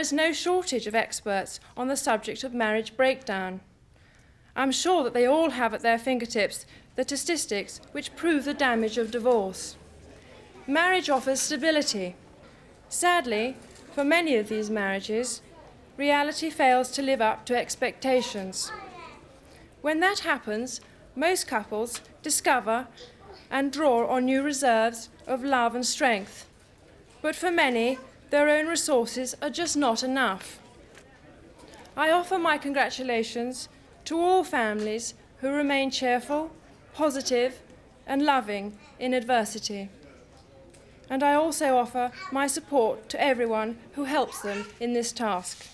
is no shortage of experts on the subject of marriage breakdown. I'm sure that they all have at their fingertips the statistics which prove the damage of divorce. Marriage offers stability. Sadly, for many of these marriages, reality fails to live up to expectations. When that happens, most couples discover and draw on new reserves of love and strength. But for many, their own resources are just not enough. I offer my congratulations to all families who remain cheerful, positive, and loving in adversity. And I also offer my support to everyone who helps them in this task.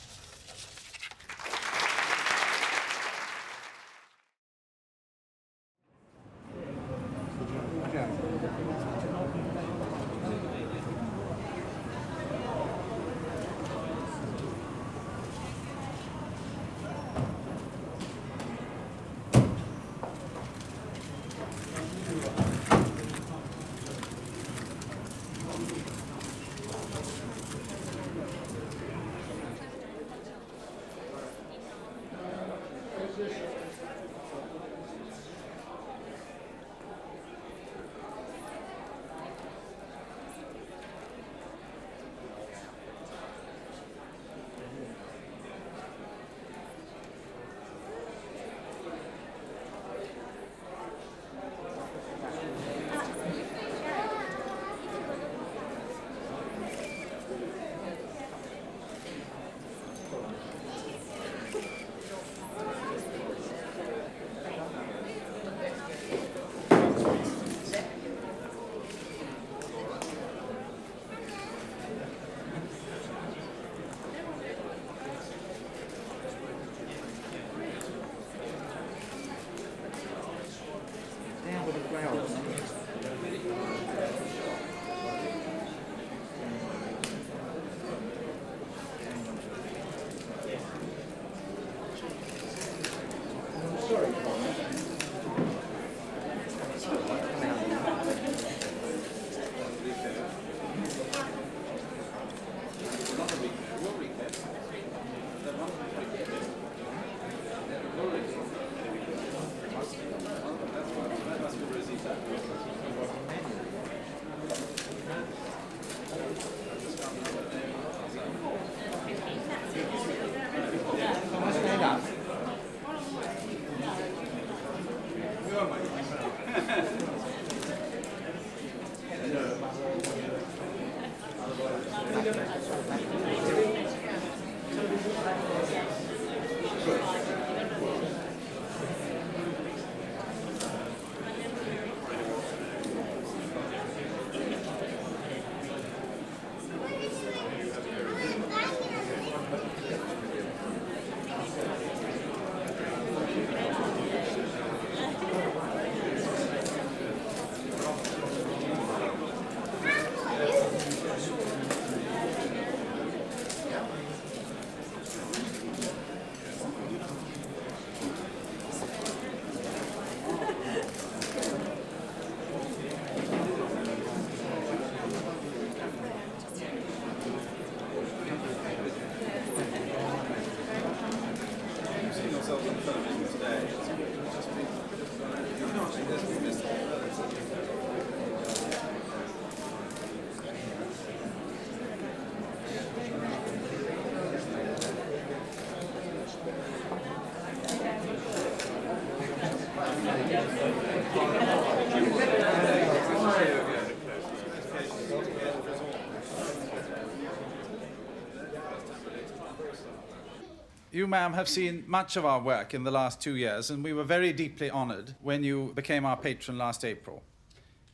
You, ma'am, have seen much of our work in the last 2 years, and we were very deeply honoured when you became our patron last April.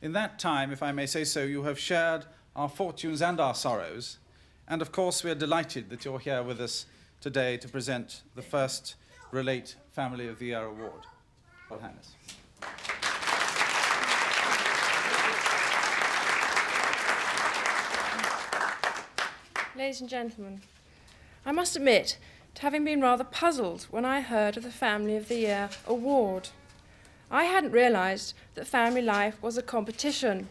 In that time, if I may say so, you have shared our fortunes and our sorrows, and of course we are delighted that you're here with us today to present the first Relate Family of the Year Award. Your Highness. Ladies and gentlemen, I must admit to having been rather puzzled when I heard of the Family of the Year award. I hadn't realised that family life was a competition,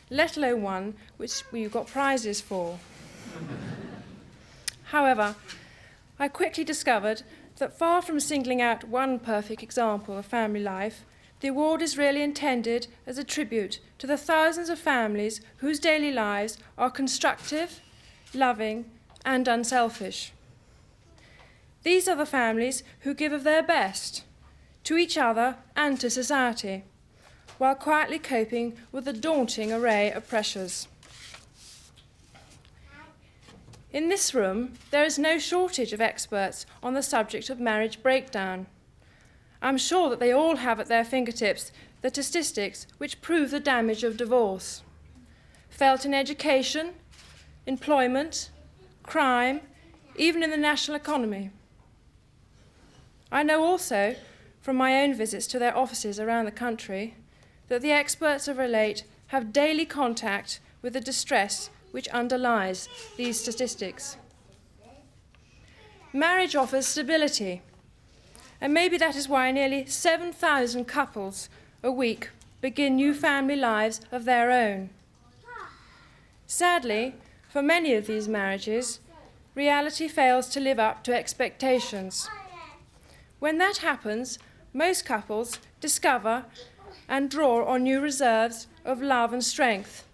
let alone one which we got prizes for. However, I quickly discovered that far from singling out one perfect example of family life, the award is really intended as a tribute to the thousands of families whose daily lives are constructive, loving, and unselfish. These are the families who give of their best to each other and to society, while quietly coping with the daunting array of pressures. In this room, there is no shortage of experts on the subject of marriage breakdown. I'm sure that they all have at their fingertips the statistics which prove the damage of divorce, felt in education, employment, crime, even in the national economy. I know also, from my own visits to their offices around the country, that the experts of Relate have daily contact with the distress which underlies these statistics. Marriage offers stability, and maybe that is why nearly 7,000 couples a week begin new family lives of their own. Sadly, for many of these marriages, reality fails to live up to expectations. When that happens, most couples discover and draw on new reserves of love and strength.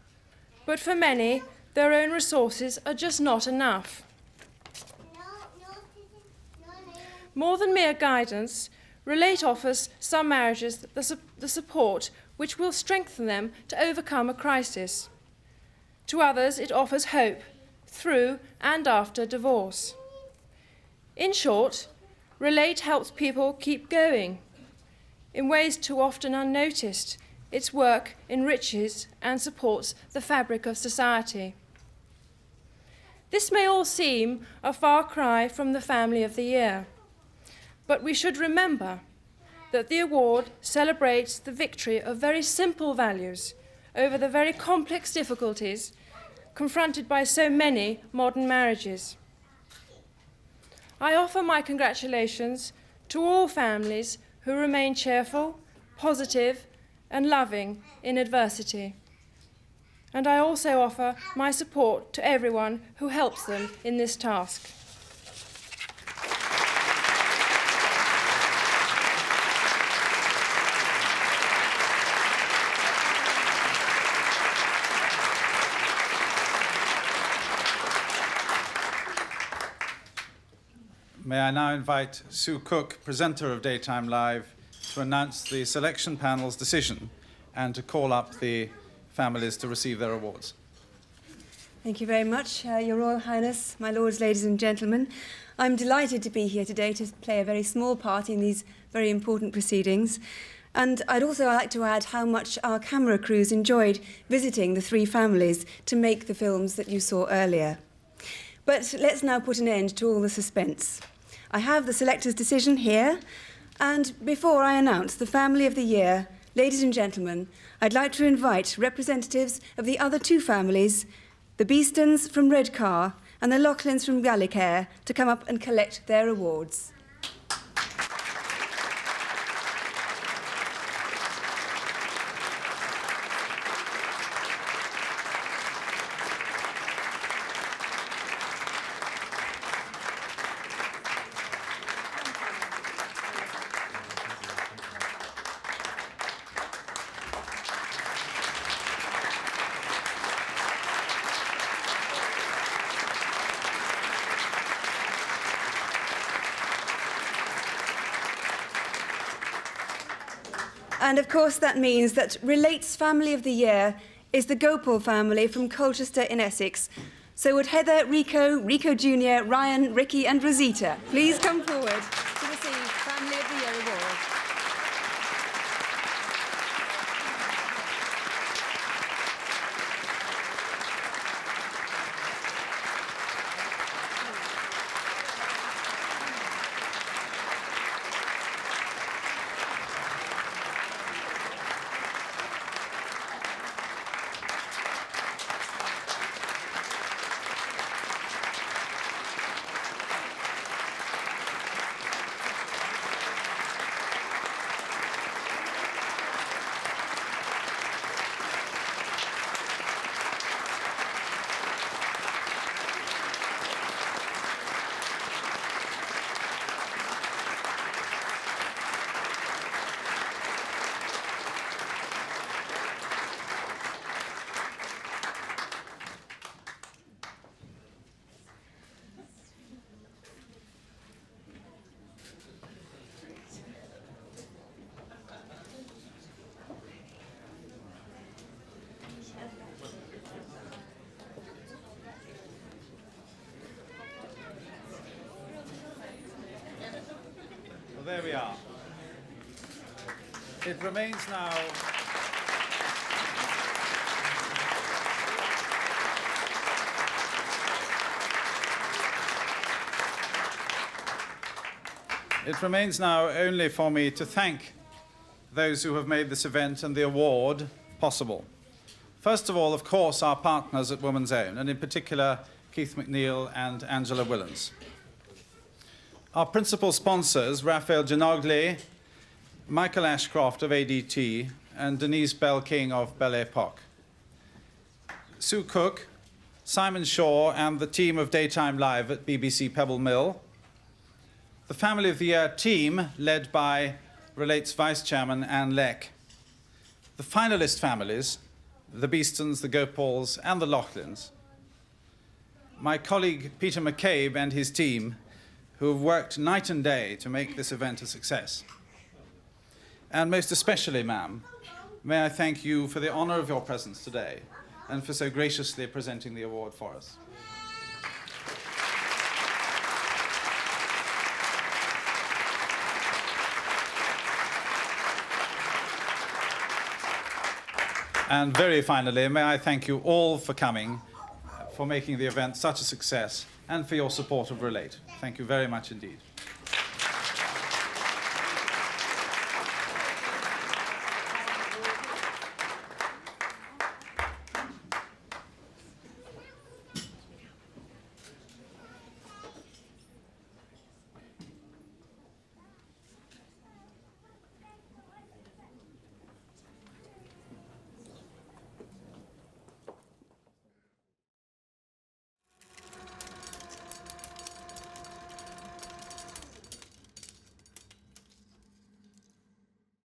But for many, their own resources are just not enough. More than mere guidance, Relate offers some marriages the support which will strengthen them to overcome a crisis. To others, it offers hope through and after divorce. In short, Relate helps people keep going. In ways too often unnoticed, its work enriches and supports the fabric of society. This may all seem a far cry from the Family of the Year, but we should remember that the award celebrates the victory of very simple values over the very complex difficulties confronted by so many modern marriages. I offer my congratulations to all families who remain cheerful, positive, and loving in adversity. And I also offer my support to everyone who helps them in this task. May I now invite Sue Cook, presenter of Daytime Live, to announce the selection panel's decision and to call up the families to receive their awards. Thank you very much, Your Royal Highness, my lords, ladies and gentlemen. I'm delighted to be here today to play a very small part in these very important proceedings. And I'd also like to add how much our camera crews enjoyed visiting the three families to make the films that you saw earlier. But let's now put an end to all the suspense. I have the selector's decision here, and before I announce the Family of the Year, ladies and gentlemen, I'd like to invite representatives of the other two families, the Beestons from Redcar and the Loughlins from Gallicare, to come up and collect their awards. And of course that means that Relate's Family of the Year is the Gopal family from Colchester in Essex. So would Heather, Rico Jr., Ryan, Ricky and Rosita please come forward to receive Family of the Year award. there we are. It remains now... It remains now only for me to thank those who have made this event and the award possible. First of all, of course, our partners at Woman's Own, and in particular, Keith McNeill and Angela Willans. Our principal sponsors, Raphael Ginogli, Michael Ashcroft of ADT, and Denise Bell-King of Belle Epoque. Sue Cook, Simon Shaw, and the team of Daytime Live at BBC Pebble Mill. The Family of the Year team, led by Relate's Vice Chairman Anne Leck. The finalist families, the Beestons, the Gopals, and the Laughlins. My colleague Peter McCabe and his team, who have worked night and day to make this event a success. And most especially, ma'am, may I thank you for the honor of your presence today and for so graciously presenting the award for us. And very finally, may I thank you all for coming, for making the event such a success, and for your support of Relate. Thank you very much indeed.